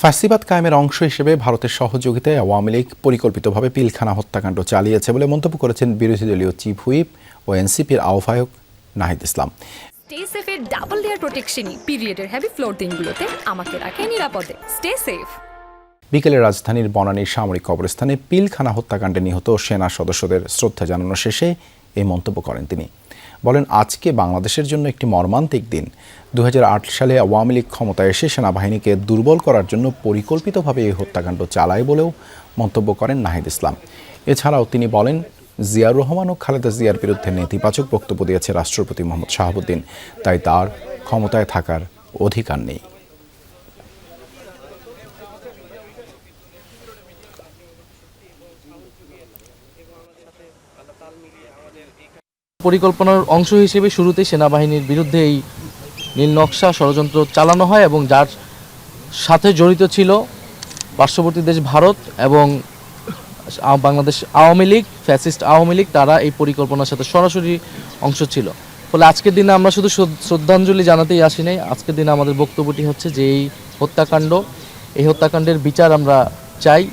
ফ্যাসিবাদ কায়েমের অংশ হিসেবে ভারতের সহযোগিতায় আওয়ামী লীগ পরিকল্পিতভাবে পিলখানা হত্যাকাণ্ড চালিয়েছে বলে মন্তব্য করেছেন বিরোধী দলীয় চিফ হুইপ ও এনসিপির আহ্বায়ক Nahid Islam. Stay সেফের double layer প্রোটেকশনই পিরিয়ডের হেভি ফ্লোর দিনগুলোতে আমাকে রাখে নিরাপদে। Stay safe. বিকেলে রাজধানীর বনানীর সামরিক কবরস্থানে পিলখানা হত্যাকাণ্ডে নিহত সেনা সদস্যদের শ্রদ্ধা জানানো শেষে এই মন্তব্য করেন তিনি। বলেন, আজকে বাংলাদেশের জন্য একটি মর্মান্তিক দিন। 2008 সালে আওয়ামী লীগ ক্ষমতায় এসে সেনাবাহিনীকে দুর্বল করার জন্য পরিকল্পিতভাবে এই হত্যাকাণ্ড চালায় বলেও মন্তব্য করেন নাহিদ ইসলাম। এছাড়াও তিনি বলেন, জিয়াউর রহমান ও খালেদা জিয়ার বিরুদ্ধে নেতিবাচক বক্তব্য দিয়েছে রাষ্ট্রপতি মোহাম্মদ শাহাবুদ্দিন, তাই তার ক্ষমতায় থাকার অধিকার নেই। পরিকল্পনার অংশ হিসেবে শুরুতেই সেনাবাহিনীর বিরুদ্ধে এই নীল নকশা ষড়যন্ত্র চালানো হয় এবং যার সাথে জড়িত ছিল পার্শ্ববর্তী দেশ ভারত এবং বাংলাদেশ আওয়ামী লীগ, ফ্যাসিস্ট আওয়ামী লীগ, তারা এই পরিকল্পনার সাথে সরাসরি অংশ ছিল। ফলে আজকের দিনে আমরা শুধু শ্রদ্ধাঞ্জলি জানাতেই আসি নাই। আজকের দিনে আমাদের বক্তব্যটি হচ্ছে যে এই হত্যাকাণ্ডের বিচার আমরা চাই।